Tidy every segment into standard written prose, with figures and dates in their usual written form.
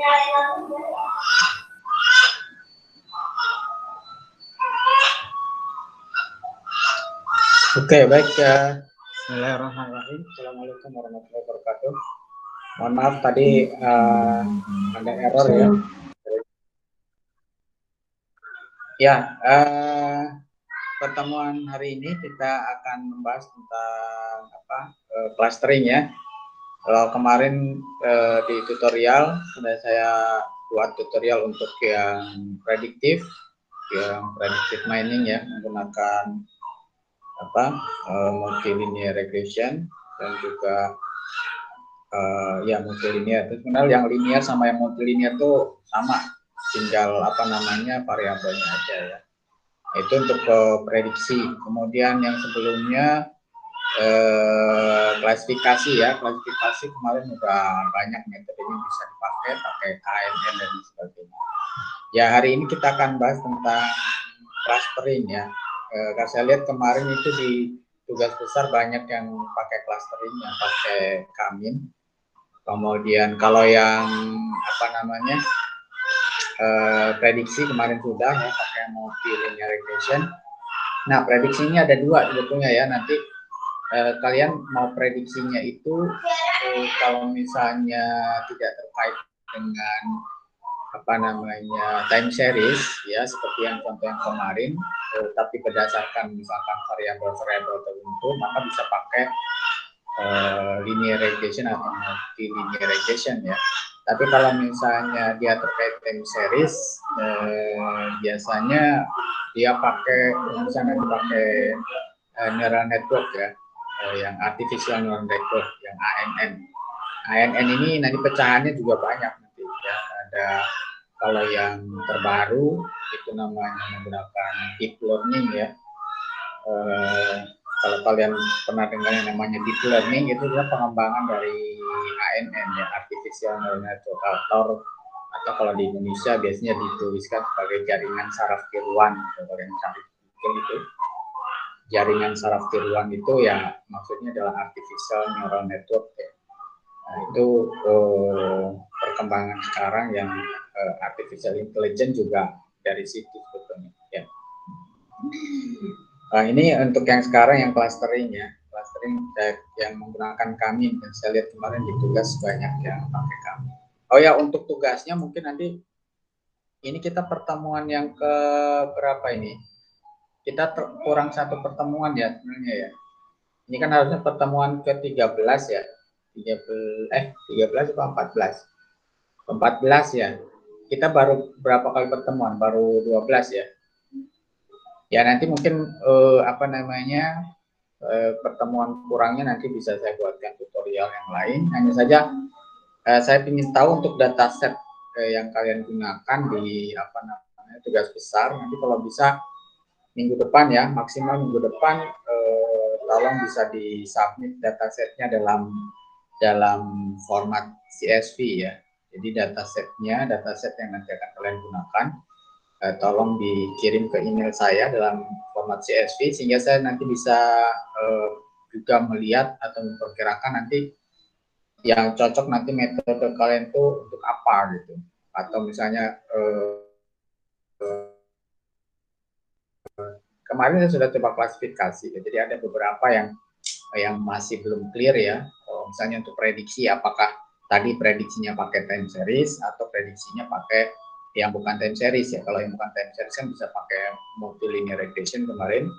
Oke, baik ya. Bismillahirrahmanirrahim. Assalamualaikum warahmatullahi wabarakatuh. Mohon maaf tadi ada error ya. Ya, pertemuan hari ini kita akan membahas tentang clustering ya. Kalau kemarin di tutorial sudah saya buat tutorial untuk yang predictive mining ya, menggunakan multilinear regression dan juga ya multilinear. Itu sebenarnya yang linear sama yang multilinear itu sama, tinggal variabelnya aja ya. Itu untuk prediksi. Kemudian yang sebelumnya klasifikasi ya, klasifikasi kemarin udah banyak metodenya bisa dipakai, pakai KNN dan sebagainya. Ya, hari ini kita akan bahas tentang clustering ya. Kalau saya lihat kemarin itu di tugas besar banyak yang pakai clustering, yang pakai Kamin. Kemudian kalau yang prediksi kemarin sudah ya pakai multilinear regression. Nah, prediksinya ada dua sebetulnya ya. Nanti kalian mau prediksinya itu kalau misalnya tidak terkait dengan time series ya, seperti yang contoh yang kemarin, tapi berdasarkan misalkan variabel-variabel tertentu, maka bisa pakai linear regression atau multilinear regression ya. Tapi kalau misalnya dia terkait time series, biasanya dia misalnya pakai neural network ya, yang artificial neural network, yang ANN. ANN ini nanti pecahannya juga banyak nanti ya. Ada kalau yang terbaru itu namanya menggunakan deep learning ya. Kalau kalian pernah dengar yang namanya deep learning, itu adalah pengembangan dari ANN ya, artificial neural network, atau kalau di Indonesia biasanya dituliskan sebagai jaringan saraf tiruan. Kalau yang saraf itu jaringan saraf tiruan itu ya maksudnya adalah artificial neural network ya. Nah, itu perkembangan sekarang yang artificial intelligence juga dari situ sebetulnya ya. Nah, ini untuk yang sekarang yang clustering ya, clustering yang menggunakan Kamin, dan saya lihat kemarin di tugas banyak yang pakai Kamin. Oh ya, untuk tugasnya mungkin nanti ini kita pertemuan yang ke berapa ini? Kita kurang satu pertemuan ya sebenarnya ya. Ini kan harusnya pertemuan ke-13 ya. 13 atau 14? 14 ya. Kita baru berapa kali pertemuan? Baru 12 ya. Ya nanti mungkin pertemuan kurangnya nanti bisa saya buatkan tutorial yang lain. Hanya saja saya ingin tahu untuk dataset yang kalian gunakan di tugas besar. Nanti kalau bisa minggu depan ya, maksimal minggu depan tolong bisa disubmit datasetnya dalam format CSV ya. Jadi dataset yang nanti akan kalian gunakan, tolong dikirim ke email saya dalam format CSV, sehingga saya nanti bisa juga melihat atau memperkirakan nanti yang cocok nanti metode kalian tuh untuk apa gitu. Atau misalnya kemarin saya sudah coba klasifikasi, jadi ada beberapa yang masih belum clear ya. Misalnya untuk prediksi, apakah tadi prediksinya pakai time series atau prediksinya pakai yang bukan time series ya. Kalau yang bukan time series kan bisa pakai multilinear regression kemarin.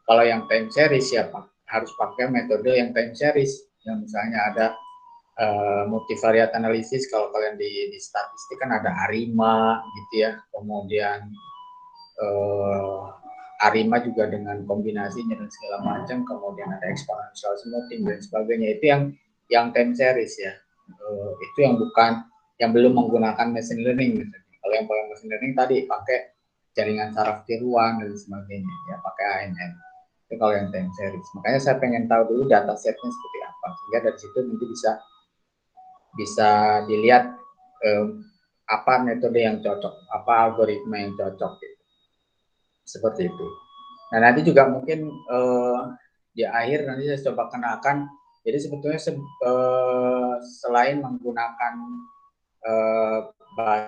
Kalau yang time series ya harus pakai metode yang time series. Yang misalnya ada multivariate analysis, kalau kalian di statistik kan ada ARIMA gitu ya. Kemudian ARIMA juga dengan kombinasinya dan segala macam, kemudian ada exponential smoothing dan sebagainya. Itu yang time series ya. Itu yang belum menggunakan machine learning. Kalau yang pakai machine learning tadi pakai jaringan saraf tiruan dan sebagainya ya, pakai ANN. Itu kalau yang time series. Makanya saya pengen tahu dulu datasetnya seperti apa, sehingga dari situ nanti bisa dilihat apa metode yang cocok, apa algoritma yang cocok gitu. Seperti itu. Nah, nanti juga mungkin di akhir nanti saya coba kenalkan. Jadi sebetulnya selain menggunakan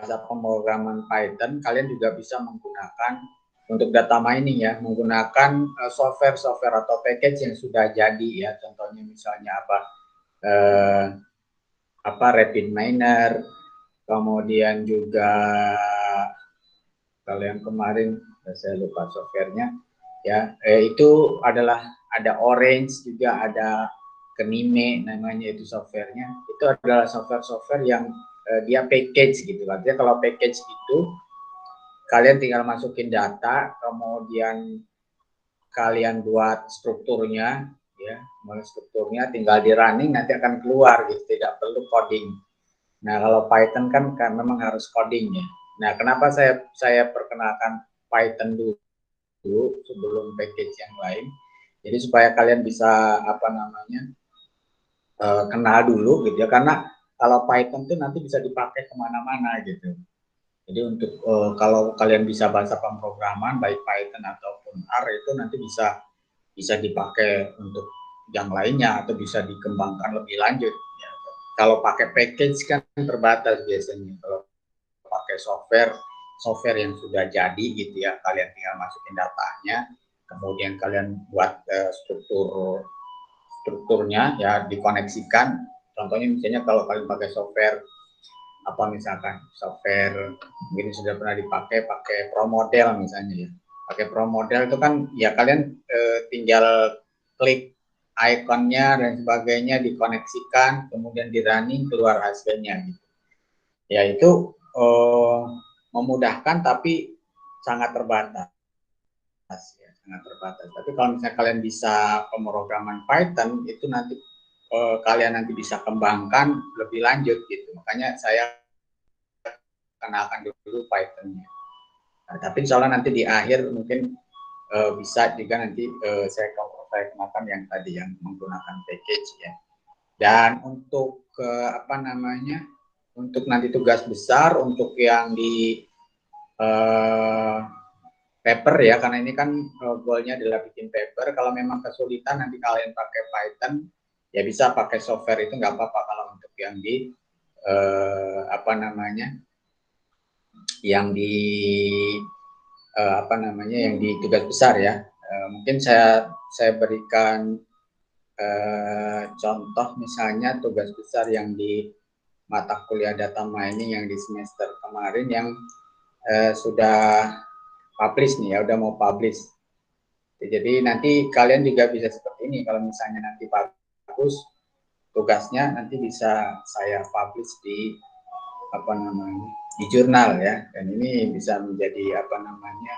bahasa pemrograman Python, kalian juga bisa menggunakan untuk data mining ya, menggunakan software-software atau package yang sudah jadi ya. Contohnya misalnya apa Rapid Miner, kemudian juga kalau yang kemarin saya lupa softwarenya ya, itu adalah ada Orange juga, ada Kenime namanya itu softwarenya. Itu adalah software-software yang dia package gitu. Artinya kalau package itu kalian tinggal masukin data, kemudian kalian buat strukturnya, ya, mulai strukturnya tinggal di running nanti akan keluar gitu, tidak perlu coding. Nah kalau Python kan memang harus coding ya. Nah kenapa saya perkenalkan Python dulu sebelum package yang lain. Jadi supaya kalian bisa apa namanya kenal dulu gitu ya, karena kalau Python itu nanti bisa dipakai kemana-mana gitu. Jadi untuk kalau kalian bisa bahasa pemrograman baik Python ataupun R itu nanti bisa dipakai untuk yang lainnya atau bisa dikembangkan lebih lanjut. Ya. Kalau pakai package kan terbatas biasanya. Kalau pakai software yang sudah jadi gitu ya, kalian tinggal masukin datanya, kemudian kalian buat strukturnya ya, dikoneksikan. Contohnya misalnya kalau kalian pakai software apa misalkan software ini sudah pernah dipakai Pro Model misalnya ya, pakai Pro Model itu kan ya kalian tinggal klik ikonnya dan sebagainya, dikoneksikan, kemudian di running, keluar hasilnya gitu ya. Itu memudahkan tapi sangat terbatas ya, sangat terbatas. Tapi kalau misalnya kalian bisa pemrograman Python itu nanti kalian nanti bisa kembangkan lebih lanjut gitu. Makanya saya kenalkan dulu Python-nya. Nah, tapi insya Allah nanti di akhir mungkin bisa juga nanti saya kenalkan yang tadi yang menggunakan package ya. Dan untuk apa namanya, untuk nanti tugas besar untuk yang di paper ya, karena ini kan goalnya adalah bikin paper. Kalau memang kesulitan nanti kalian pakai Python ya bisa pakai software itu nggak apa-apa. Kalau untuk yang di apa namanya, yang di apa namanya, yang di tugas besar ya, mungkin saya berikan contoh misalnya tugas besar yang di mata kuliah data mining yang di semester kemarin yang sudah publish nih ya, udah mau publish. Jadi nanti kalian juga bisa seperti ini, kalau misalnya nanti bagus tugasnya nanti bisa saya publish di apa namanya, di jurnal ya, dan ini bisa menjadi apa namanya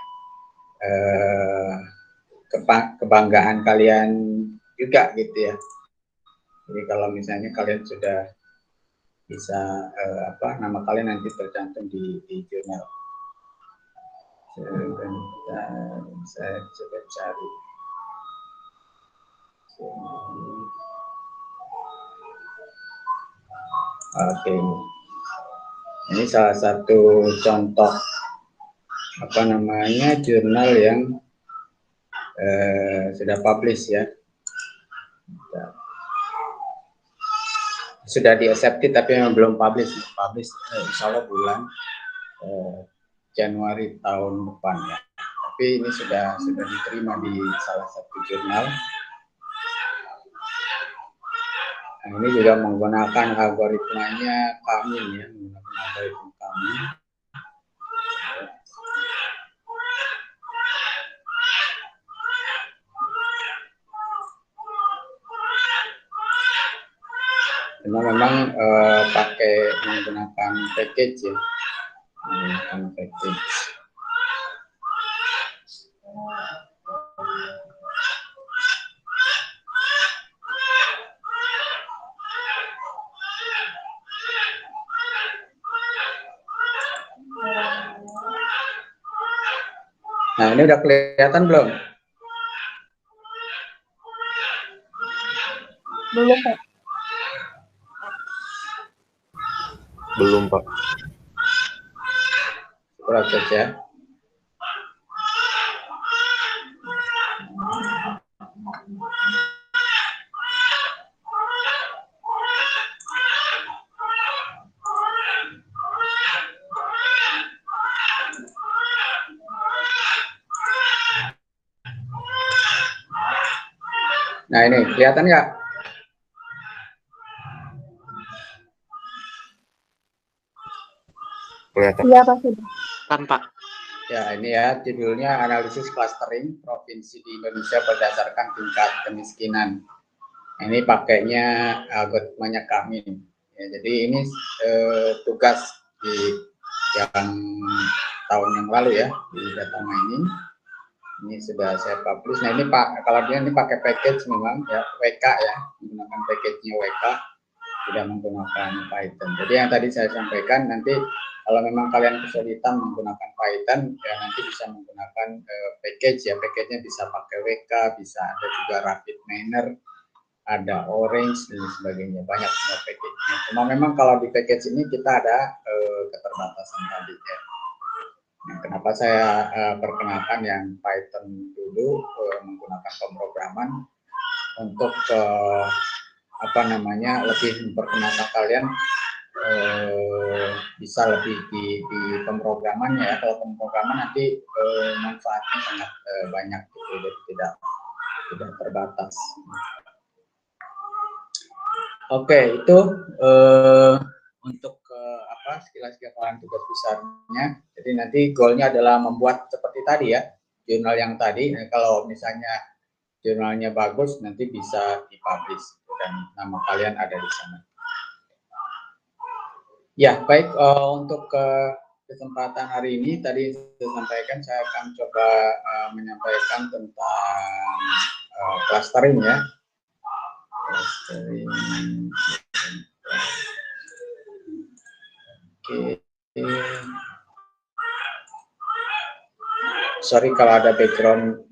kebanggaan kalian juga gitu ya. Jadi kalau misalnya kalian sudah bisa apa, nama kalian nanti tercantum di jurnal. Saya coba cari. Oke, ini salah satu contoh apa namanya jurnal yang sudah publish ya, sudah di accepted tapi memang belum publish insya Allah bulan Januari tahun depan ya. Tapi ini sudah diterima di salah satu jurnal. Nah, ini juga menggunakan algoritmanya kami ya, menggunakan algoritma kami. Cuma memang pakai menggunakan package ya, menggunakan package. Nah, ini udah kelihatan belum? Belum, Pak. Belum, Pak. Proses ya. Nah ini kelihatan nggak? Kelihatan. Iya Pak sudah. Tanpa. Ya ini ya judulnya analisis clustering provinsi di Indonesia berdasarkan tingkat kemiskinan. Ini pakainya algoritmanya kami. Ya, jadi ini tugas di yang tahun yang lalu ya di data mining. Ini sudah saya publish. Nah ini Pak, kalau dia ini pakai package memang ya WK ya, menggunakan package-nya WK, tidak menggunakan Python. Jadi yang tadi saya sampaikan nanti kalau memang kalian kesulitan menggunakan Python ya nanti bisa menggunakan package ya, package-nya bisa pakai WK, bisa ada juga Rapid Miner, ada Orange dan sebagainya, banyak semua package-nya. Cuma memang kalau di package ini kita ada keterbatasan tadi ya. Nah, kenapa saya perkenalkan yang Python dulu menggunakan pemrograman untuk apa namanya lebih memperkenalkan kalian bisa lebih di pemrogramannya ya. Kalau pemrograman nanti manfaatnya sangat banyak gitu, jadi tidak terbatas. Oke, itu untuk apa sekilas gambaran tugas besarnya. Jadi nanti goalnya adalah membuat seperti tadi ya, jurnal yang tadi. Nah, kalau misalnya jurnalnya bagus, nanti bisa dipublish dan nama kalian ada di sana. Ya, baik untuk kesempatan hari ini tadi saya sampaikan, saya akan coba menyampaikan tentang clustering ya. Clustering. Oke. Sorry kalau ada background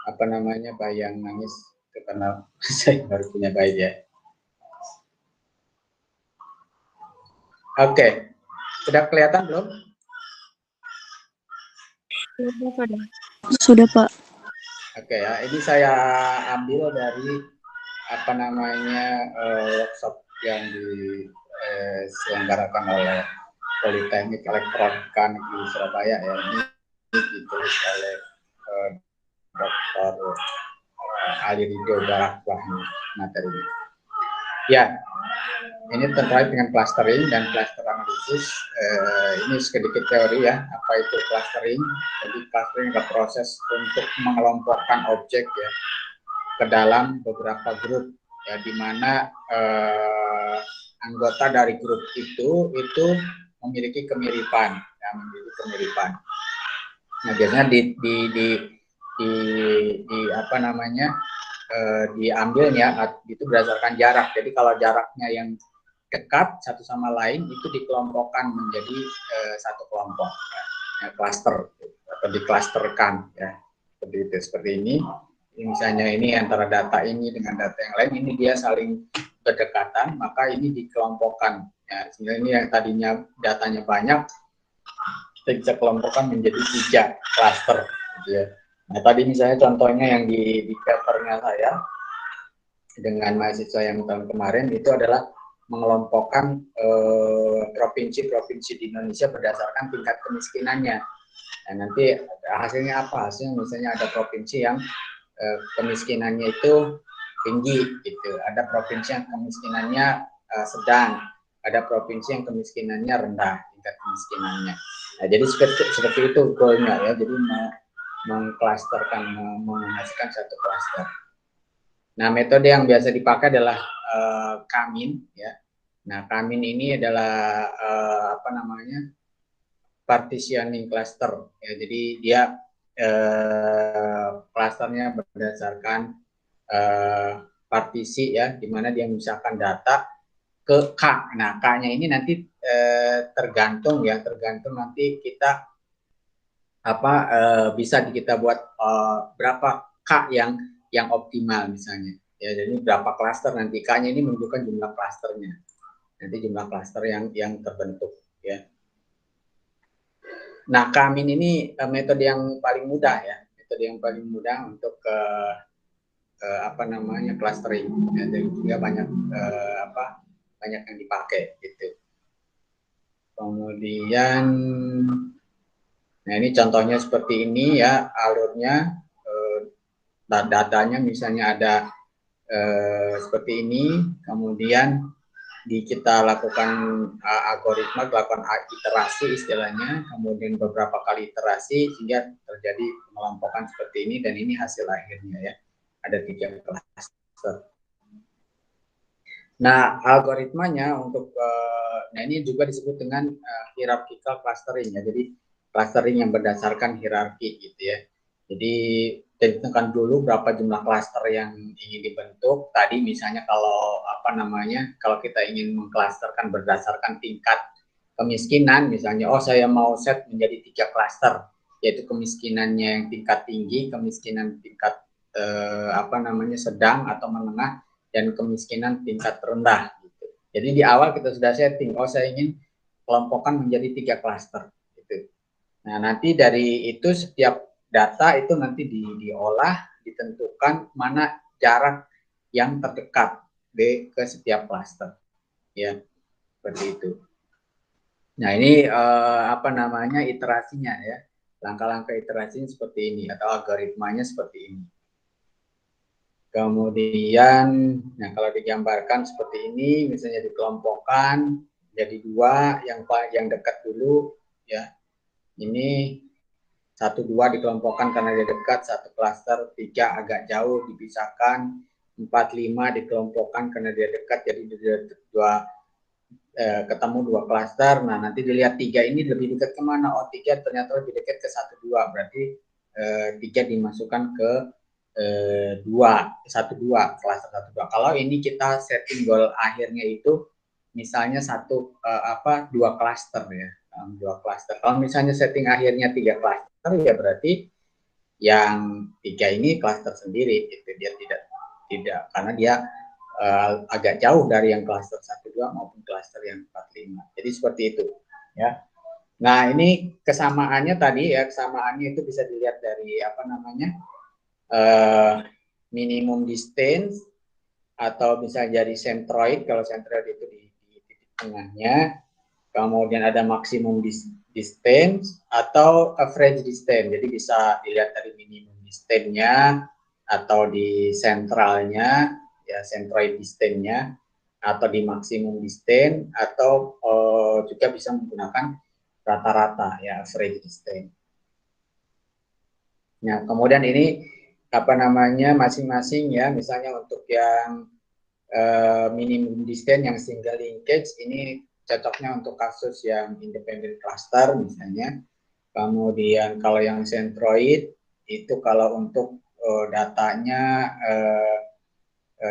apa namanya bayang nangis karena saya baru punya bayi ya. Oke, sudah kelihatan belum? Sudah Pak. Oke ya, ini saya ambil dari apa namanya workshop yang diselenggarakan oleh Politeknik Elektronika Negeri Surabaya ya. Ini ditulis oleh Dr. Ali Ridho Baraklah materinya. Ya, ini terkait dengan clustering dan cluster analisis. Ini sedikit teori ya, apa itu clustering. Jadi clustering adalah proses untuk mengelompokkan objek ya ke dalam beberapa grup ya, di mana anggota dari grup itu memiliki kemiripan ya, Nah biasanya di apa namanya diambilnya itu berdasarkan jarak. Jadi kalau jaraknya yang dekat satu sama lain itu dikelompokkan menjadi satu kelompok ya, cluster atau diklasterkan ya seperti ini. Misalnya ini antara data ini dengan data yang lain ini dia saling berdekatan, maka ini dikelompokkan ya. Sehingga ini yang tadinya datanya banyak kita bisa kelompokkan menjadi 3 cluster gitu ya. Nah tadi misalnya contohnya yang di papernya saya dengan mahasiswa yang tahun kemarin itu adalah mengelompokkan provinsi-provinsi di Indonesia berdasarkan tingkat kemiskinannya. Nah, nanti hasilnya apa? Hasilnya misalnya ada provinsi yang kemiskinannya itu tinggi, gitu. Ada provinsi yang kemiskinannya sedang, ada provinsi yang kemiskinannya rendah tingkat kemiskinannya. Nah, jadi seperti itu goalnya ya. Jadi mengklasterkan, menghasilkan satu klaster. Nah, metode yang biasa dipakai adalah Kamin ya. Nah, Kamin ini adalah apa namanya? Partitioning cluster ya. Jadi dia klasternya berdasarkan partisi ya, di mana dia misalkan data ke K. Nah, K-nya ini nanti tergantung nanti kita apa bisa kita buat berapa K yang optimal misalnya. Ya, jadi berapa klaster nanti K-nya ini menunjukkan jumlah klasternya. Nanti jumlah klaster yang terbentuk ya. Nah, Kamin ini metode yang paling mudah ya. Metode yang paling mudah untuk apa namanya clustering. Ya, dan juga banyak banyak yang dipakai gitu. Kemudian nah ini contohnya seperti ini ya alurnya, datanya misalnya ada seperti ini, kemudian kita lakukan algoritma, lakukan iterasi istilahnya, kemudian beberapa kali iterasi sehingga terjadi pengelompokan seperti ini, dan ini hasil akhirnya ya, ada 3 klaster. Nah, algoritmanya untuk nah ini juga disebut dengan hierarchical clustering ya. Jadi clustering yang berdasarkan hierarki gitu ya. Jadi tentukan dulu berapa jumlah klaster yang ingin dibentuk. Tadi misalnya kalau kalau kita ingin mengklasterkan berdasarkan tingkat kemiskinan, misalnya saya mau set menjadi 3 klaster, yaitu kemiskinannya yang tingkat tinggi, kemiskinan tingkat sedang atau menengah, dan kemiskinan tingkat rendah. Gitu. Jadi di awal kita sudah setting, saya ingin kelompokkan menjadi 3 klaster. Gitu. Nah, nanti dari itu setiap data itu nanti diolah, ditentukan mana jarak yang terdekat ke setiap klaster, ya seperti itu. Nah, ini iterasinya ya, langkah-langkah iterasinya seperti ini atau algoritmanya seperti ini. Kemudian, nah kalau digambarkan seperti ini, misalnya dikelompokkan jadi 2, yang dekat dulu ya, ini 1, 2 dikelompokkan karena dia dekat, 1 klaster, 3 agak jauh dipisahkan, 4, 5 dikelompokkan karena dia dekat, jadi ketemu 2 klaster. Nah, nanti dilihat 3 ini lebih dekat kemana? 3 ternyata lebih dekat ke 1, 2, berarti 3 dimasukkan ke 1, 2, klaster 1, 2. Kalau ini kita setting goal akhirnya itu misalnya 2 klaster ya, 2 klaster. Kalau misalnya setting akhirnya 3 klaster ya berarti yang 3 ini klaster sendiri gitu. Dia tidak karena dia agak jauh dari yang klaster 1, 2 maupun klaster yang 4, 5. Jadi seperti itu ya. Nah, ini kesamaannya tadi ya, kesamaannya itu bisa dilihat dari minimum distance atau bisa jadi centroid, kalau centroid itu di titik tengahnya, kemudian ada maksimum distance atau average distance, jadi bisa dilihat dari minimum distance-nya atau di sentralnya ya, centroid distance-nya, atau di maksimum distance, atau juga bisa menggunakan rata-rata ya, average distance. Nah, kemudian ini masing-masing ya, misalnya untuk yang minimum distance yang single linkage ini cocoknya untuk kasus yang independent cluster misalnya. Kemudian kalau yang centroid itu kalau untuk datanya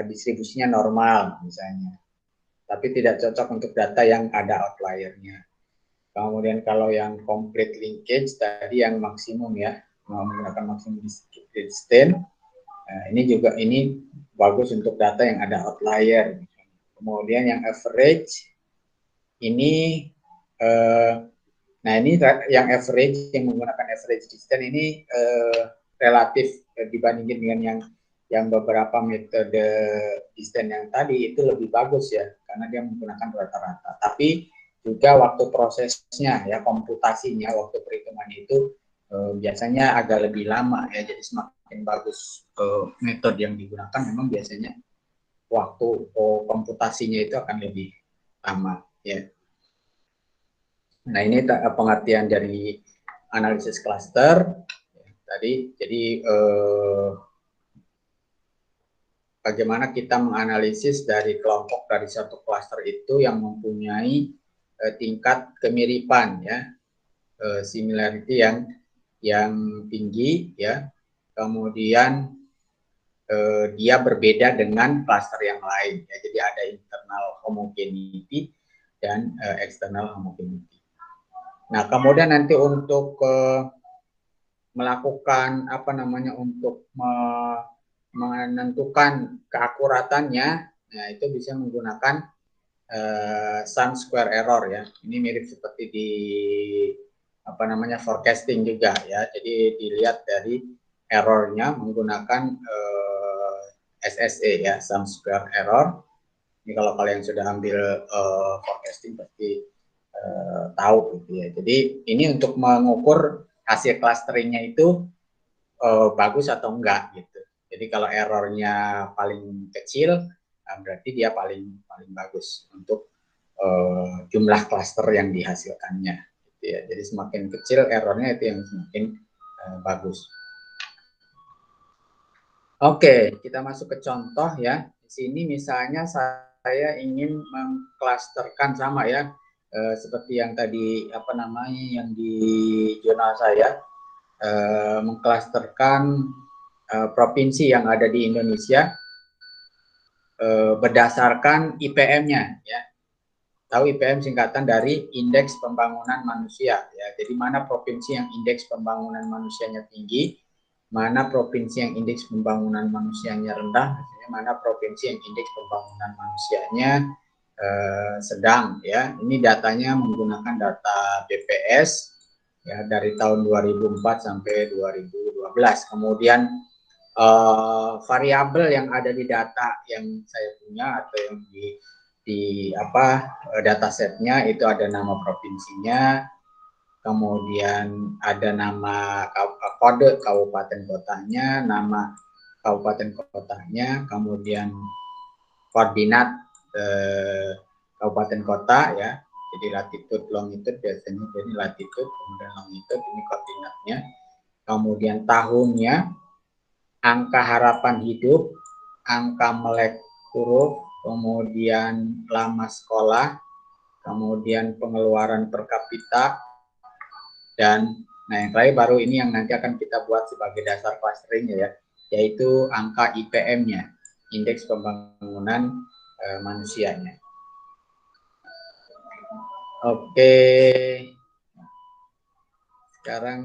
distribusinya normal misalnya, tapi tidak cocok untuk data yang ada outlier-nya. Kemudian kalau yang complete linkage tadi yang maksimum ya, menggunakan maksimum distance. Ini bagus untuk data yang ada outlier. Kemudian yang average ini ini yang average, yang menggunakan average distance ini relatif dibandingin dengan yang beberapa metode distance yang tadi itu lebih bagus ya, karena dia menggunakan rata-rata. Tapi juga waktu prosesnya ya, komputasinya, waktu perhitungan itu biasanya agak lebih lama ya, jadi semakin bagus metode yang digunakan memang biasanya waktu komputasinya itu akan lebih lama ya. Nah, ini pengertian dari analisis cluster tadi. Jadi bagaimana kita menganalisis dari kelompok dari satu cluster itu yang mempunyai tingkat kemiripan ya, similarity yang tinggi ya, kemudian dia berbeda dengan cluster yang lain ya. Jadi ada internal homogeneity dan external homogeneity. Nah, kemudian nanti untuk melakukan untuk menentukan keakuratannya, nah itu bisa menggunakan sum square error ya. Ini mirip seperti di forecasting juga ya. Jadi dilihat dari errornya menggunakan SSE ya, sum square error. Ini kalau kalian sudah ambil forecasting pasti tahu gitu ya. Jadi ini untuk mengukur hasil clusteringnya itu bagus atau enggak gitu. Jadi kalau errornya paling kecil, berarti dia paling bagus untuk jumlah klaster yang dihasilkannya. Gitu ya. Jadi semakin kecil errornya itu yang semakin bagus. Oke, kita masuk ke contoh ya. Di sini misalnya saya ingin mengklasterkan sama ya, seperti yang tadi apa namanya yang di jurnal saya, mengklasterkan provinsi yang ada di Indonesia berdasarkan IPM-nya ya. Tahu IPM singkatan dari Indeks Pembangunan Manusia ya. Jadi mana provinsi yang indeks pembangunan manusianya tinggi, mana provinsi yang indeks pembangunan manusianya rendah, mana provinsi yang indeks pembangunan manusianya sedang ya. Ini datanya menggunakan data BPS ya dari tahun 2004 sampai 2012. Kemudian variabel yang ada di data yang saya punya atau yang di datasetnya itu ada nama provinsinya, kemudian ada nama kode kabupaten kotanya, nama kabupaten kotanya, kemudian koordinat kabupaten kota ya. Jadi latitude longitude biasanya ini latitude, kemudian longitude ini koordinatnya, kemudian tahunnya, angka harapan hidup, angka melek huruf, kemudian lama sekolah, kemudian pengeluaran per kapita, dan yang terakhir baru ini yang nanti akan kita buat sebagai dasar clusteringnya ya, yaitu angka IPM-nya, indeks pembangunan manusianya. Oke, sekarang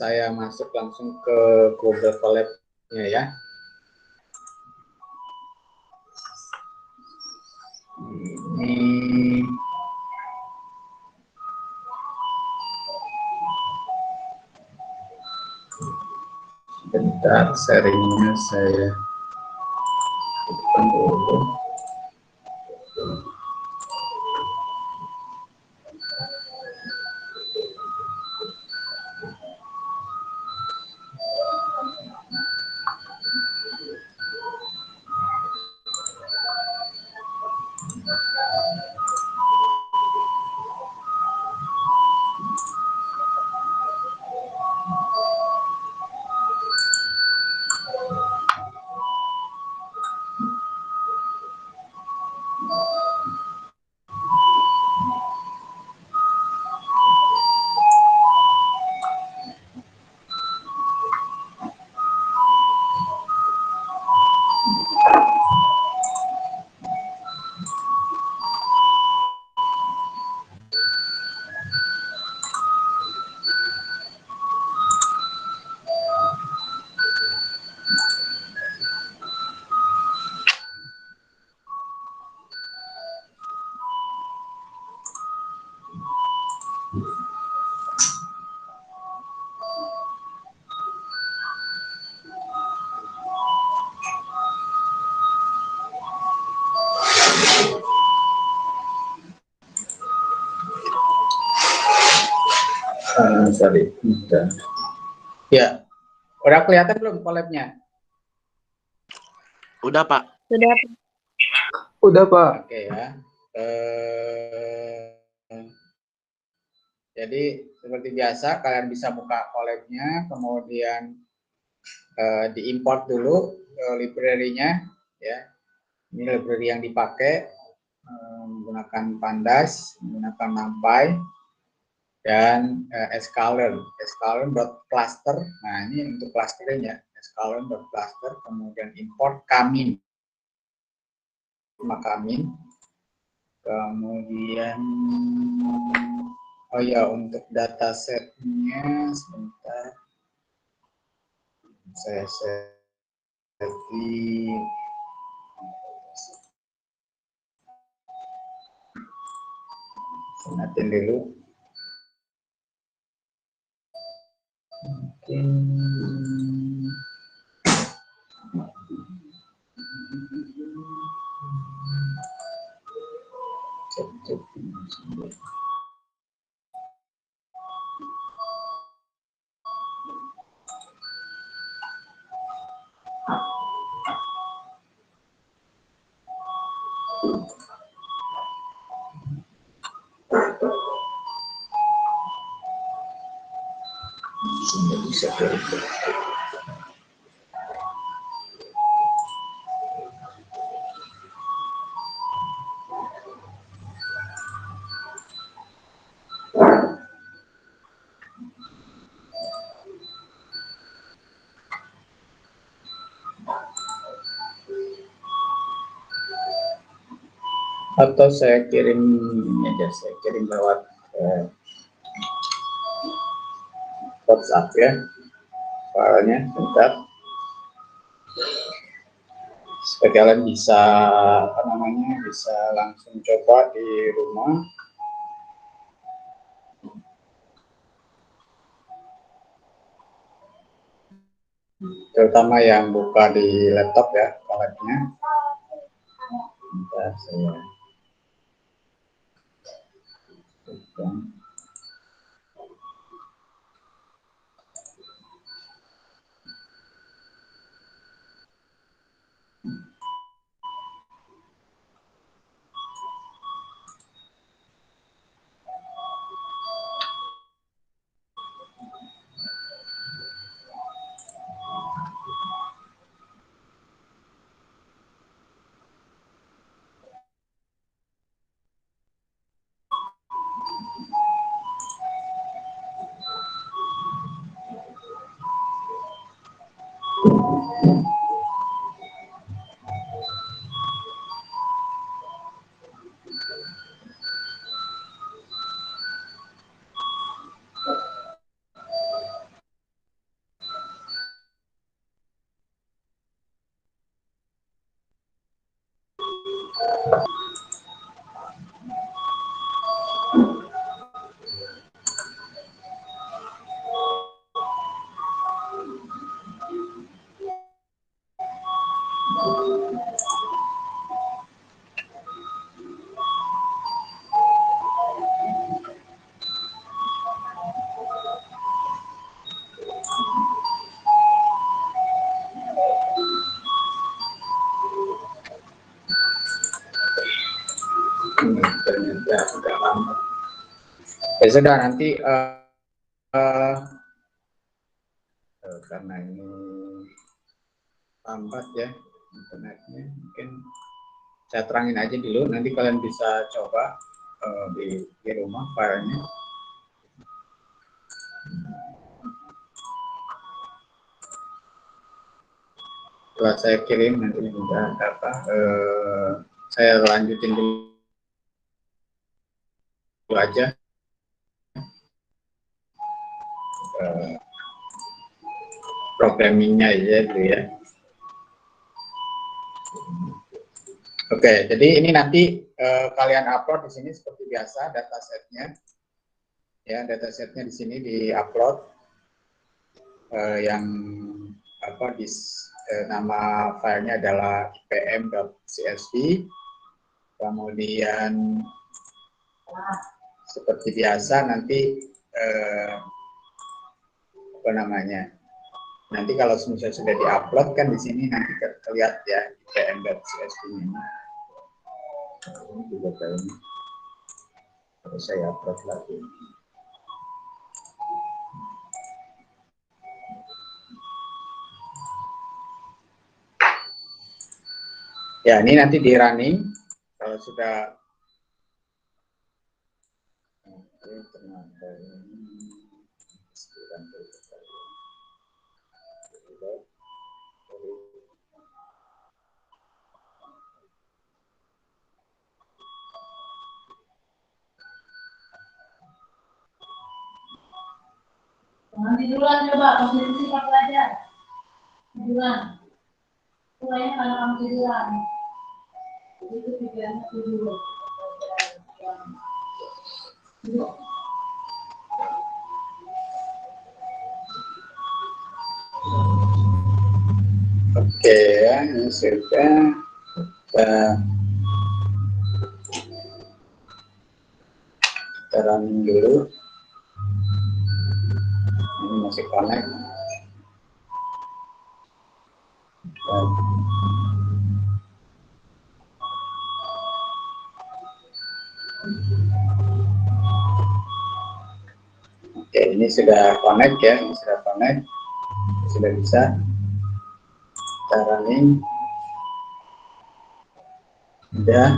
saya masuk langsung ke Google Colab-nya ya. Ini bentar, sharingnya saya bukan dulu. Sorry. Ya, udah kelihatan belum collab-nya? Udah, Pak. Sudah. Udah, Pak. Oke ya. Jadi seperti biasa kalian bisa buka collab-nya, kemudian diimport dulu library-nya ya. Ini library yang dipakai menggunakan Pandas, menggunakan NumPy dan sklearn.cluster. Nah, ini untuk clustering ya. sklearn.cluster, kemudian import kamin. Kemudian oh ya, untuk datasetnya sebentar saya setting senatin dulu. Mungkin Sehingga bisa kirim. Atau saya kirim ini aja, saya kirim lewat WhatsApp ya, filenya bentar, supaya kalian bisa bisa langsung coba di rumah. Terutama yang buka di laptop ya, filenya. Bentar saya buka. Ternyata agak lambat. Ya sudah, nanti karena ini lambat ya internetnya, mungkin saya terangin aja dulu, nanti kalian bisa coba di rumah filenya. Setelah saya kirim nanti juga saya lanjutin dulu aja programmingnya aja dulu ya. Oke, jadi ini nanti kalian upload di sini seperti biasa datasetnya. Ya, datasetnya di sini di-upload yang nama filenya adalah ipm.csv. Kemudian seperti biasa nanti nanti kalau misalnya sudah diupload kan di sini nanti terlihat ya ipm.csv ini. Ini juga kayaknya harus saya upload lagi. Ya, ini nanti di running kalau sudah. Oke, ternyata ini tiduran coba posisi Pak belajar tiduran mulainya kalau kamu tiduran itu pikirannya tidur. Oke ya, ini sudah kita running dulu. Ini masih connect. Oke Oke, ini sudah connect ya, ini sudah connect, sudah bisa kita running. Udah.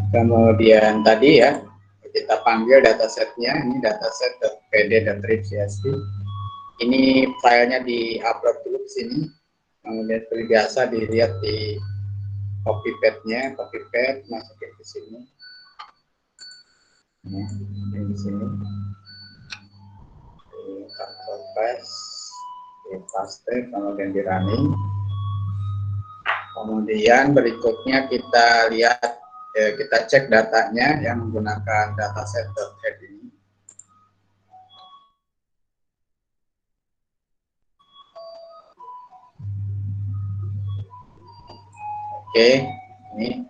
Kemudian tadi ya kita panggil datasetnya, ini dataset.pd.reef.csv. Ini filenya di-upload dulu ke sini. Kemudian seperti biasa dilihat di copy paste-nya, copy paste masukin ke sini. Ini di sini. Di Ctrl paste, di paste, kemudian di running. Kemudian berikutnya kita lihat, kita cek datanya yang menggunakan dataset.head ini. Oke, ini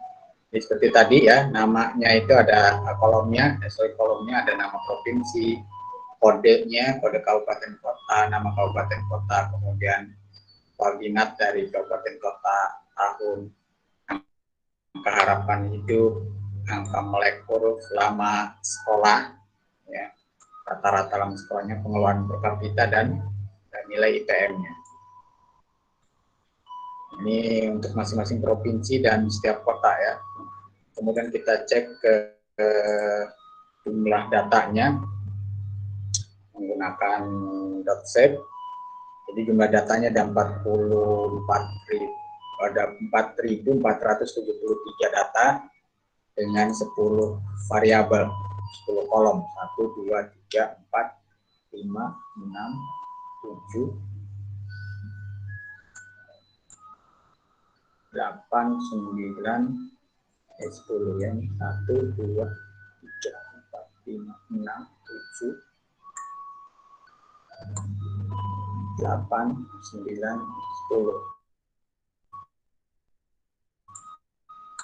seperti tadi ya, namanya itu ada kolomnya, kolomnya ada nama provinsi, kodenya, kode kabupaten kota, nama kabupaten kota, kemudian koordinat dari kabupaten kota, tahun, angka harapan hidup, angka melek huruf, lama sekolah, ya, rata-rata lama sekolahnya, pengeluaran per kapita, dan nilai IPM-nya. Ini untuk masing-masing provinsi dan setiap kota ya. Kemudian kita cek ke jumlah datanya menggunakan .save. Jadi jumlah datanya ada 4.473 data dengan 10 variabel, 10 kolom, 1, 2, 3, 4, 5, 6, 7, 8, 9, 10 ya, 1, 2, 3, 4, 5, 6, 7, 8, 9, 10.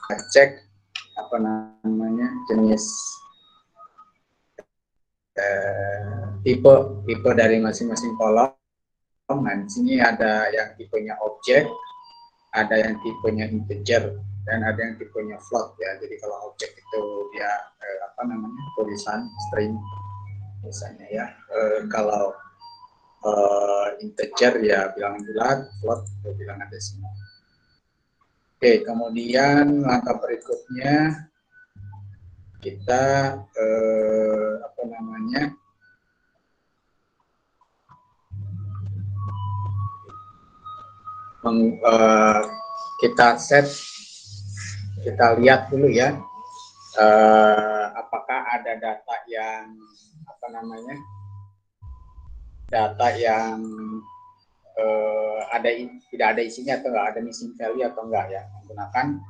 Kita cek apa namanya jenis tipe dari masing-masing kolom. Nah, di sini ada yang tipenya objek, ada yang tipenya integer, dan ada yang tipenya float ya. Jadi kalau objek itu dia tulisan string misalnya ya. Kalau integer ya bilangan bulat, float itu bilangan desimal. Oke, kemudian langkah berikutnya kita kita set, kita lihat dulu ya, apakah ada data yang data yang tidak ada isinya atau enggak, ada missing value atau enggak ya, menggunakan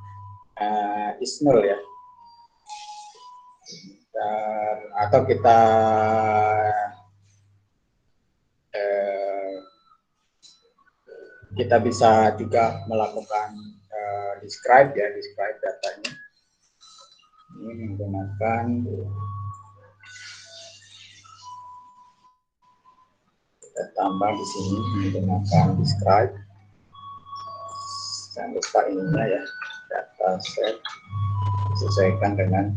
is null ya. Atau kita bisa juga melakukan describe ya, describe datanya. Ini menggunakan, kita tambah di sini menggunakan describe. Jangan lupa ininya ya, data set disesuaikan dengan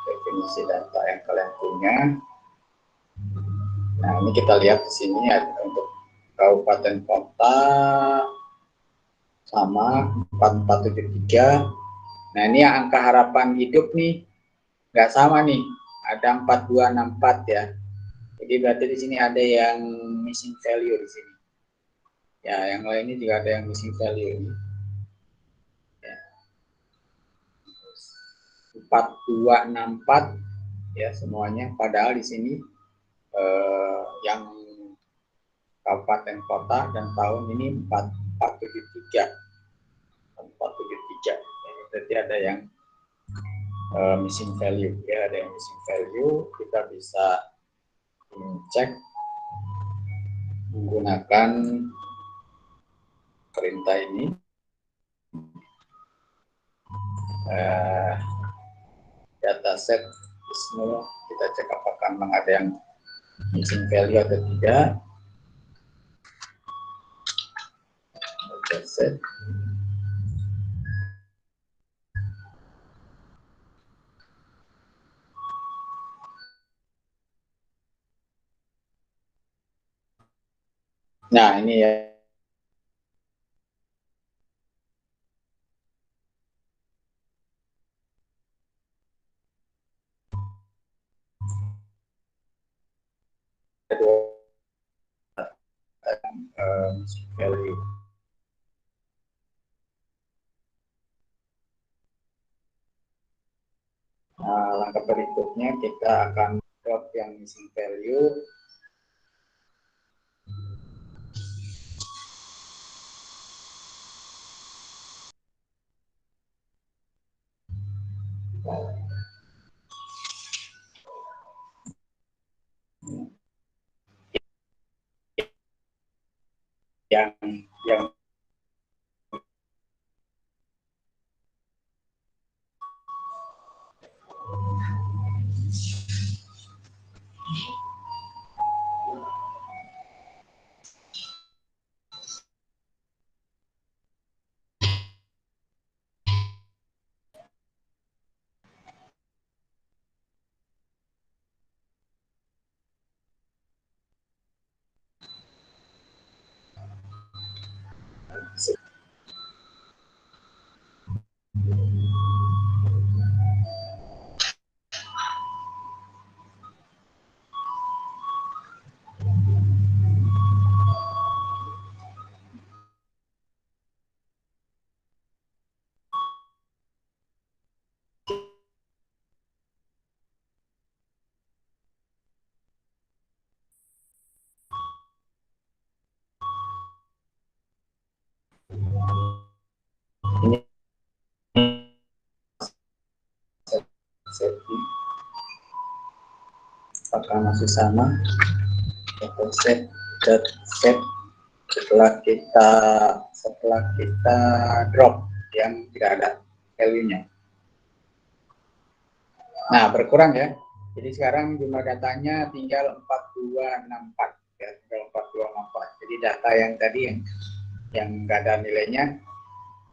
definisi data yang kalian punya. Nah, ini kita lihat di sini ya, untuk kabupaten kota sama 4473. Nah, ini angka harapan hidup nih nggak sama nih, ada 4264 ya. Jadi berarti di sini ada yang missing value di sini. Ya, yang lainnya juga ada yang missing value ini. Ya. 4264 ya semuanya, padahal di sini yang kabupaten kota dan tahun ini 4473. 473. Berarti ada yang missing value ya, ada yang missing value. Kita bisa cek menggunakan perintah ini, dataset semua. Kita cek apakah memang ada yang missing value atau tidak. Dataset Nah, ini ya. Value. Nah, langkah berikutnya kita akan drop yang missing value. Yang ini setting apakah masih sama? Set setelah kita drop yang tidak ada value-nya. Nah, berkurang ya. Jadi sekarang jumlah datanya tinggal 4264 ya, tinggal 4264. Jadi data yang tadi yang nggak ada nilainya,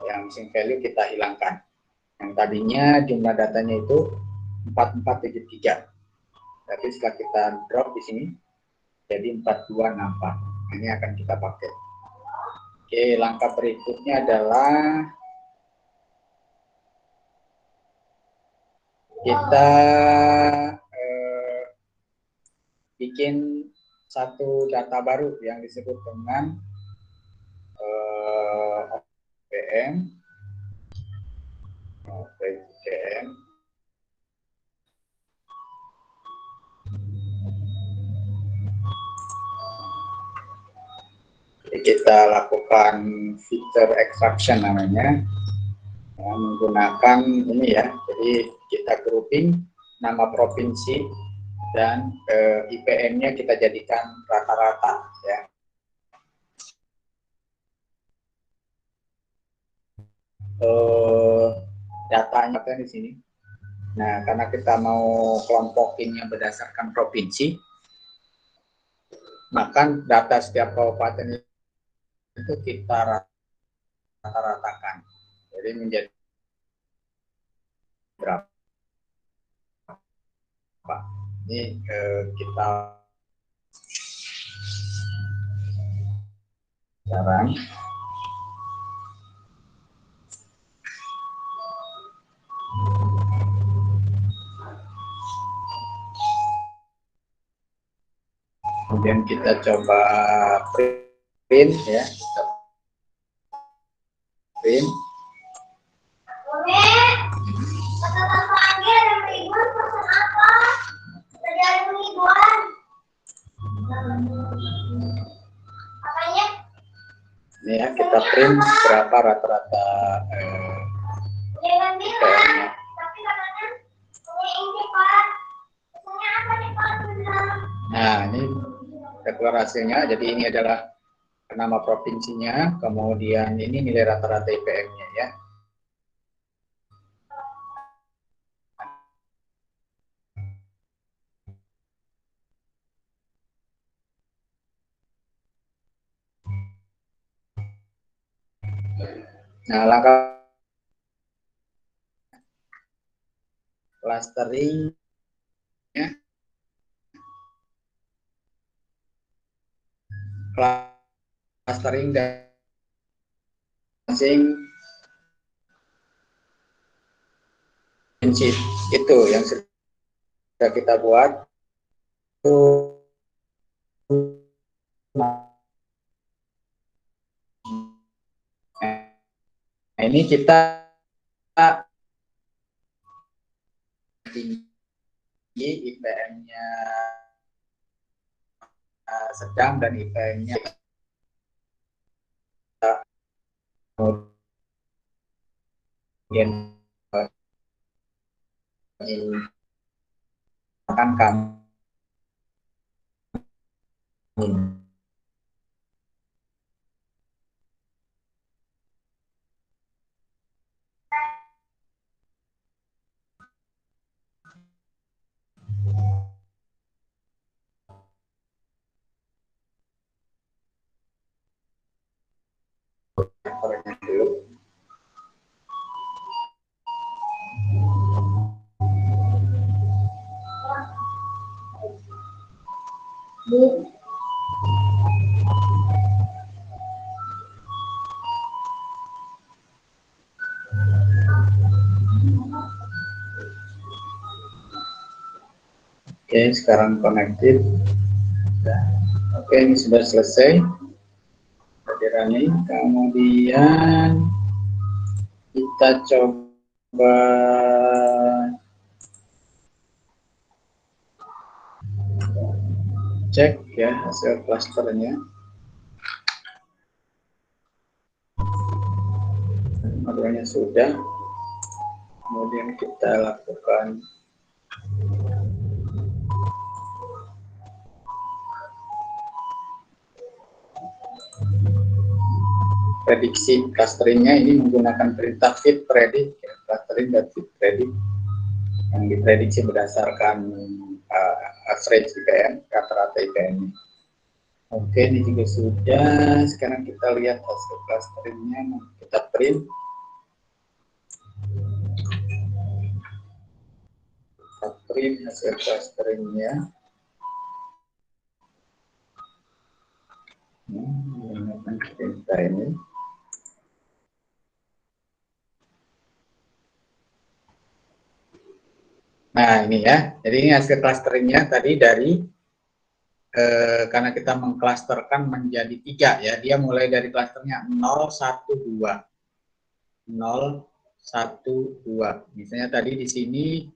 yang missing value kita hilangkan. Yang tadinya jumlah datanya itu 4473. Tapi setelah kita drop di sini jadi 4264. Ini akan kita pakai. Oke, langkah berikutnya adalah kita bikin satu data baru yang disebut dengan OPM. Jadi kita lakukan feature extraction namanya, ya, menggunakan ini ya. Jadi kita grouping nama provinsi dan IPM-nya kita jadikan rata-rata ya. Datanya di sini. Nah, karena kita mau kelompokinnya berdasarkan provinsi, maka data setiap kabupaten itu kita rata-ratakan. Jadi menjadi berapa? Ini kita sekarang kemudian kita coba print ya, kita print. Ini ya, kita print berapa rata-rata nah, ini deklarasinya. Jadi ini adalah nama provinsinya, kemudian ini nilai rata-rata IPM-nya ya. Nah, langkah clustering ya. clustering dan masing sheet itu yang sudah kita buat itu. Nah, ini kita tinggi IPM-nya sedang dan IPM-nya kemudian akan kami dulu. Oke, sekarang connected. Oke, ini sudah selesai. Running. Kemudian kita coba cek ya hasil klasternya. Modelnya sudah. Kemudian kita lakukan prediksi clusteringnya. Ini menggunakan perintah fit predict ya, clustering dan fit predict yang diprediksi berdasarkan average IPM, rata-rata IPM. Oke, ini juga sudah. Sekarang kita lihat hasil clusteringnya. Kita print. Kita print hasil clusteringnya. Menggunakan perintah ini. Nah, ini ya. Jadi ini hasil clusteringnya tadi dari karena kita mengklasterkan menjadi 3 ya. Dia mulai dari klasternya 0, 1, 2. 0, 1, 2. Misalnya tadi di sini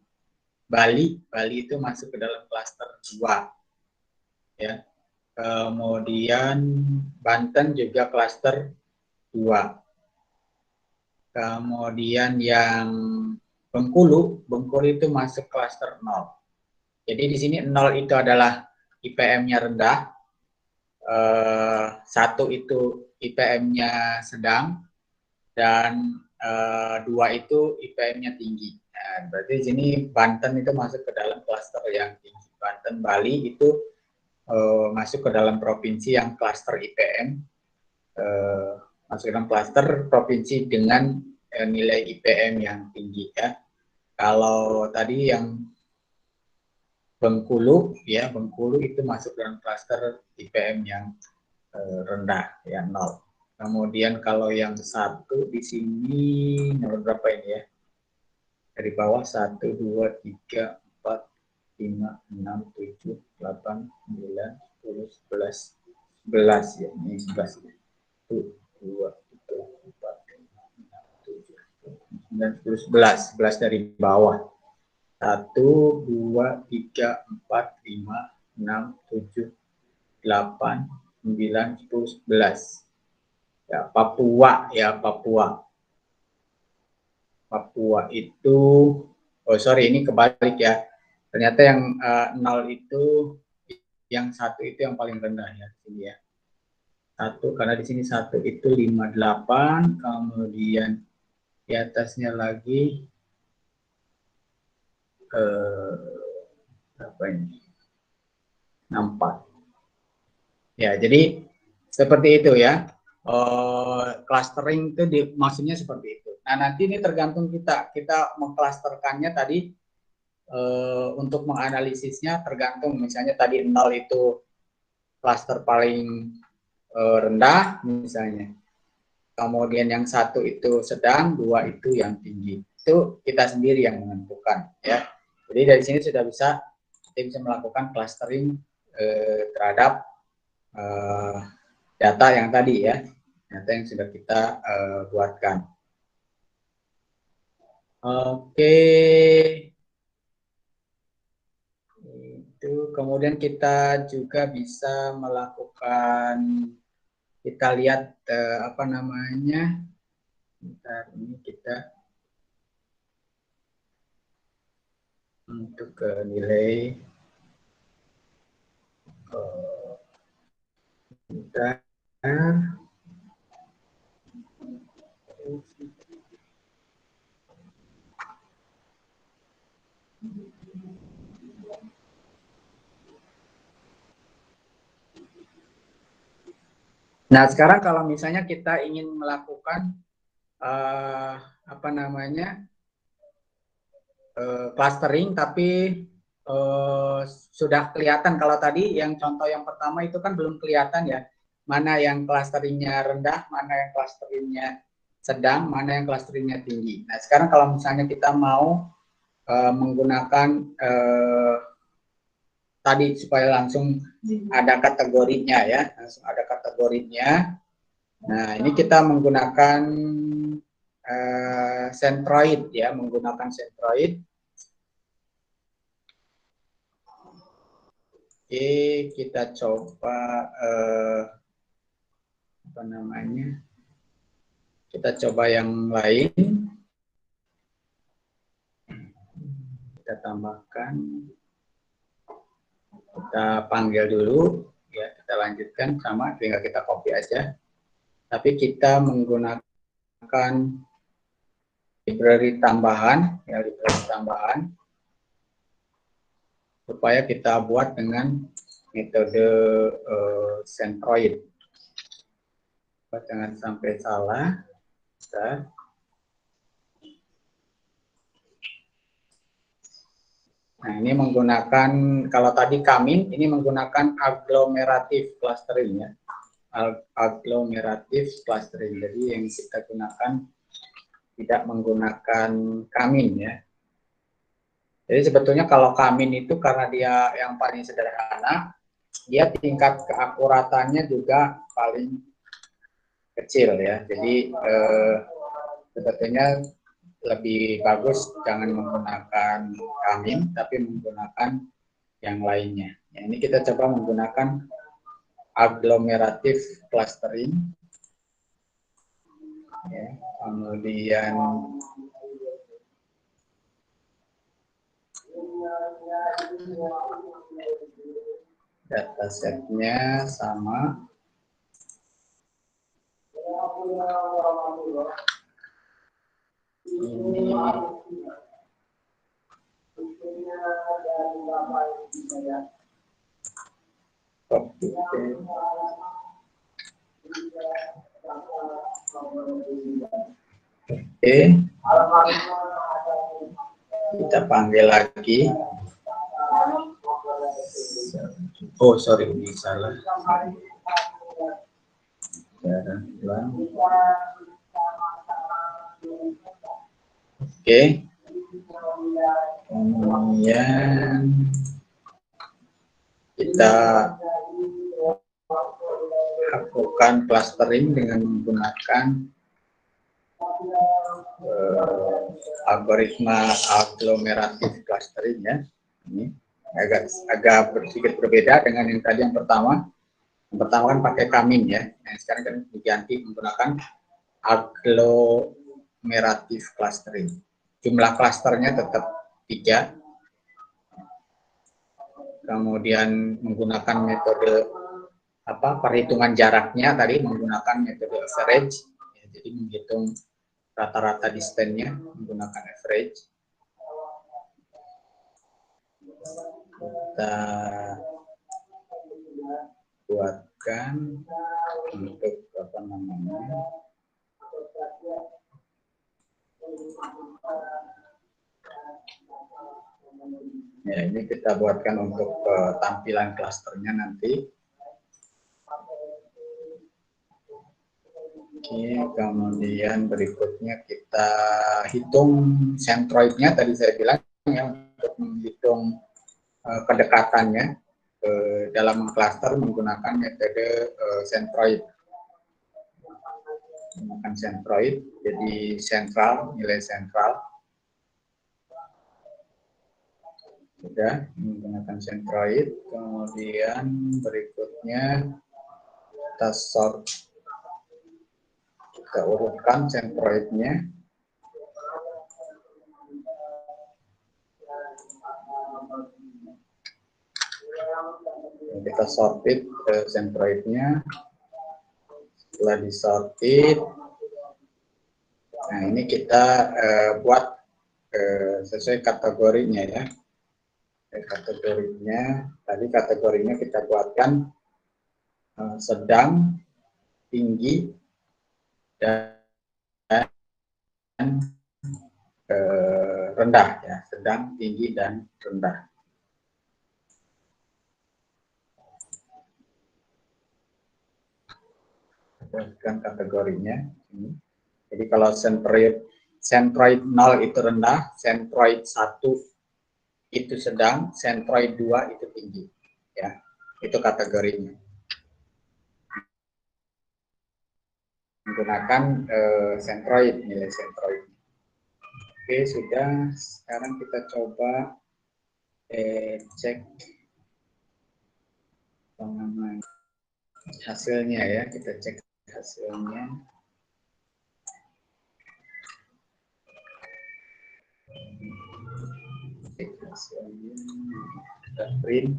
Bali itu masuk ke dalam klaster 2. Ya. Kemudian Banten juga klaster 2. Kemudian yang Bengkulu itu masuk klaster 0. Jadi di sini 0 itu adalah IPM-nya rendah, 1 itu IPM-nya sedang, dan 2 itu IPM-nya tinggi. Nah, berarti di sini Banten itu masuk ke dalam klaster yang tinggi. Banten, Bali itu masuk ke dalam provinsi yang klaster IPM, masuk ke dalam klaster provinsi dengan nilai IPM yang tinggi ya. Kalau tadi yang Bengkulu ya, Bengkulu itu masuk dalam klaster IPM yang rendah ya 0. Kemudian kalau yang 1 di sini nomor berapa ini ya? Dari bawah 1 2 3 4 5 6 7 8 9 10 11 11 ya, ini 11 ya. 1 2 3 4 5 6 7 9 10 11 dari bawah. 1 2 3 4 5 6 7 8 9 10 11. Ya, Papua itu ini kebalik ya. Ternyata yang 0 itu yang 1 itu yang paling rendah ya sini ya. 1 karena di sini 1 itu 58, kemudian di atasnya lagi berapa ini? 64. Ya, jadi seperti itu ya. Clustering itu maksudnya seperti itu. Nah, nanti ini tergantung kita mengklasterkannya tadi untuk menganalisisnya tergantung, misalnya tadi 0 itu cluster paling rendah misalnya. Kemudian yang satu itu sedang, dua itu yang tinggi. Itu kita sendiri yang menentukan, ya. Jadi dari sini sudah bisa kita bisa melakukan clustering terhadap data yang tadi, ya, data yang sudah kita buatkan. Oke, itu kemudian kita juga bisa melakukan, kita lihat apa namanya, bentar, ini kita untuk nilai bentar. Nah, sekarang kalau misalnya kita ingin melakukan apa namanya clustering, tapi sudah kelihatan. Kalau tadi yang contoh yang pertama itu kan belum kelihatan, ya, mana yang clusteringnya rendah, mana yang clusteringnya sedang, mana yang clusteringnya tinggi. Nah, sekarang kalau misalnya kita mau menggunakan tadi supaya langsung ada kategorinya, ya, langsung ada kategorinya. Nah, ini kita menggunakan Centroid, ya, menggunakan Centroid. Oke, kita coba apa namanya? Kita coba yang lain. Kita tambahkan. Kita panggil dulu, ya, kita lanjutkan sama, tinggal kita copy aja. Tapi kita menggunakan library tambahan, ya, library tambahan, supaya kita buat dengan metode Centroid. Jangan sampai salah. Kita. Nah, ini menggunakan, kalau tadi Kamin, ini menggunakan agglomerative clustering, ya. Agglomerative clustering. Jadi yang kita gunakan tidak menggunakan Kamin, ya. Jadi sebetulnya kalau Kamin itu karena dia yang paling sederhana, dia tingkat keakuratannya juga paling kecil, ya. Jadi sebetulnya lebih bagus jangan menggunakan Kamin, tapi menggunakan yang lainnya. Ya, ini kita coba menggunakan agglomerative clustering. Ya, kemudian datasetnya sama. Ini copy. Oke, kita panggil lagi. Oh, sorry, ini salah. Oke. Kemudian kita lakukan clustering dengan menggunakan algoritma agglomerative clustering, ya. Ini agak sedikit berbeda dengan yang tadi yang pertama. Yang pertama kan pakai Kamin, ya. Yang sekarang kan diganti menggunakan agglomerative clustering. Jumlah klasternya tetap 3. Kemudian menggunakan metode perhitungan jaraknya tadi menggunakan metode average, ya, jadi menghitung rata-rata distance-nya menggunakan average. Kita buatkan untuk apa namanya? Ya, ini kita buatkan untuk tampilan klasternya nanti. Oke, kemudian berikutnya kita hitung sentroidnya. Tadi saya bilang ya, untuk menghitung kedekatannya dalam klaster menggunakan metode sentroid. Menggunakan sentroid, jadi sentral, nilai sentral. Sudah menggunakan sentroid, kemudian berikutnya kita sort, kita urutkan sentroidnya. Kita sorted sentroidnya. Setelah disorted, nah ini kita buat sesuai kategorinya ya. Kategorinya, tadi kategorinya kita buatkan sedang, tinggi, dan rendah ya, sedang, tinggi, dan rendah. Buatkan kategorinya. Jadi kalau sentroid 0 itu rendah, sentroid 1 itu sedang, sentroid 2 itu tinggi. Ya, itu kategorinya. Menggunakan sentroid, nilai sentroid. Oke, sudah. Sekarang kita coba cek hasilnya ya. Kita cek hasilnya. Cek hasilnya. Kita print.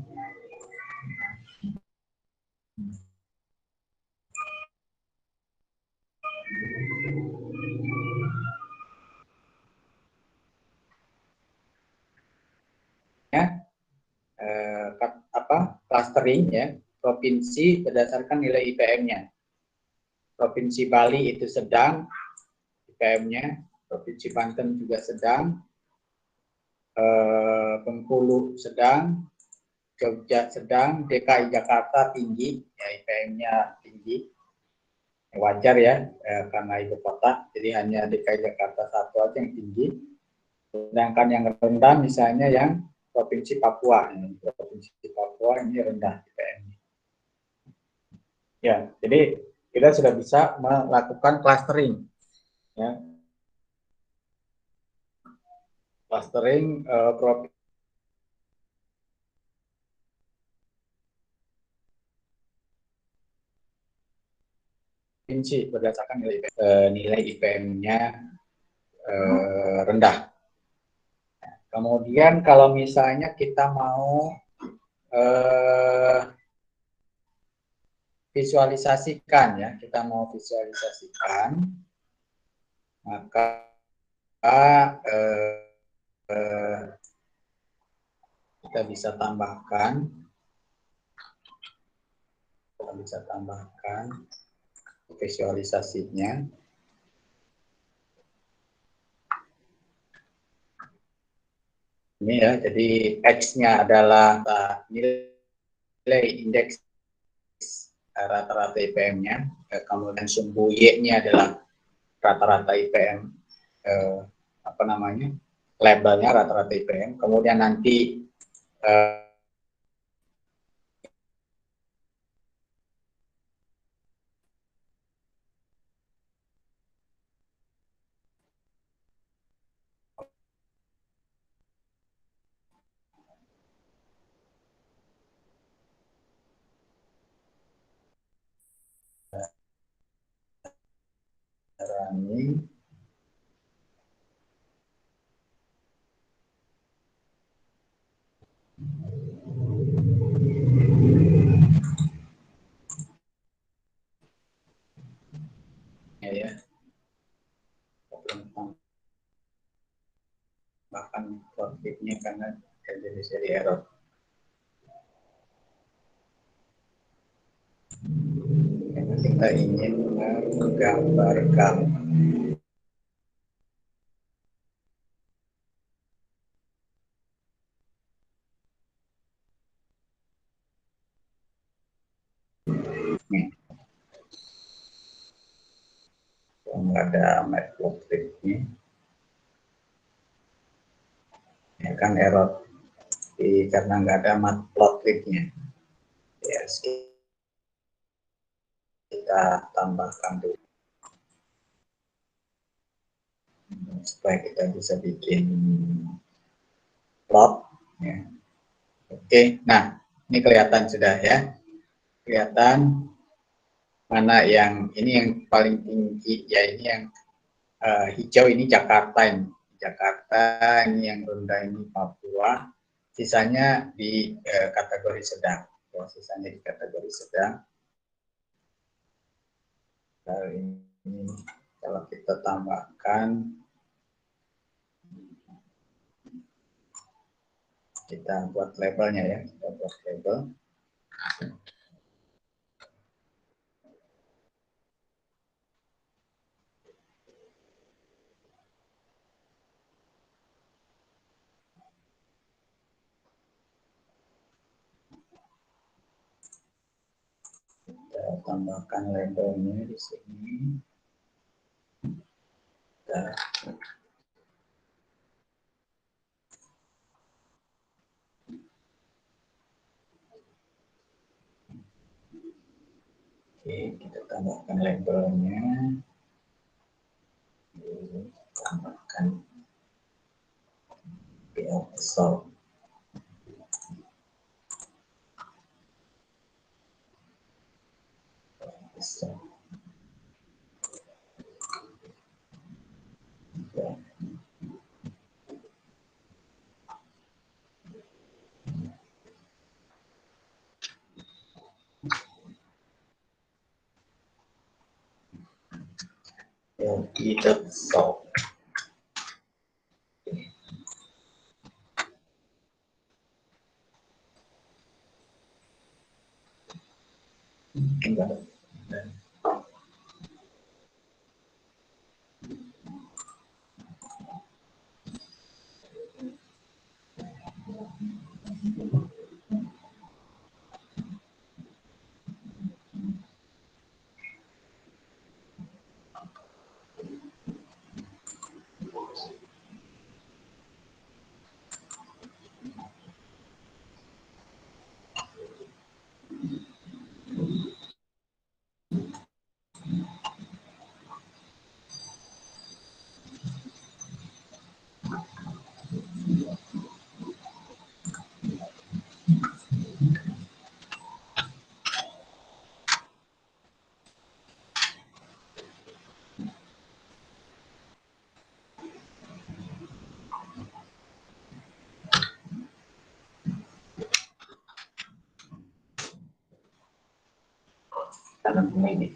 Ya, clustering ya, provinsi berdasarkan nilai IPM-nya. Provinsi Bali itu sedang IPM-nya, Provinsi Banten juga sedang, Bengkulu sedang, Jogja sedang, DKI Jakarta tinggi, ya IPM-nya tinggi, wajar ya karena ibu kota, jadi hanya DKI Jakarta satu aja yang tinggi. Sedangkan yang rendah misalnya yang Provinsi Papua, Provinsi Papua ini rendah IPM-nya. Ya, jadi kita sudah bisa melakukan clustering, ya. Clustering provinsi berdasarkan nilai IPM-nya rendah. Kemudian kalau misalnya kita mau visualisasikan ya, kita mau visualisasikan, maka kita bisa tambahkan visualisasinya. Ini ya, jadi X-nya adalah nilai indeks rata-rata IPM-nya, kemudian sumbu Y-nya adalah rata-rata IPM, labelnya rata-rata IPM, kemudian nanti running ya, bahkan konfliknya karena jadi seri error. Karena kita ingin menggambarkan nggak ada matplotlibnya. Ya kan error karena nggak ada matplotlibnya. Ya, kita tambahkan dulu supaya kita bisa bikin plot. Ya. Oke, nah ini kelihatan sudah ya, kelihatan mana yang ini yang paling tinggi ya, ini yang hijau ini Jakarta, ini Jakarta, ini yang rendah ini Papua, sisanya di kategori sedang, sisanya di kategori sedang. Ini kalau kita tambahkan, kita buat labelnya ya, kita buat label. Kita tambahkan labelnya di sini. Oke, kita tambahkan labelnya. Tambahkan pixel. Tidak so. Ini.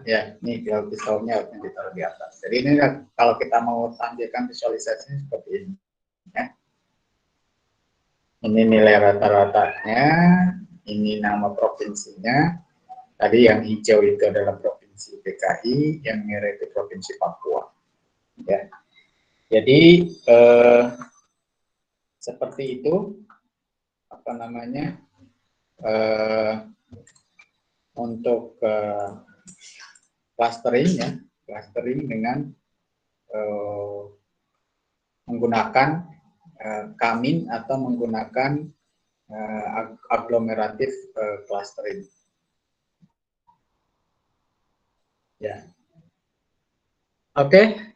Ya, ini visualnya harusnya ditaruh di atas. Jadi ini kalau kita mau tampilkan visualisasinya seperti ini. Ya. Ini nilai rata-ratanya, ini nama provinsinya. Tadi yang hijau itu adalah provinsi DKI, yang merah itu provinsi Papua. Ya. Jadi seperti itu, apa namanya, untuk clustering ya, clustering dengan menggunakan kamin atau menggunakan aglomeratif clustering. Ya, oke.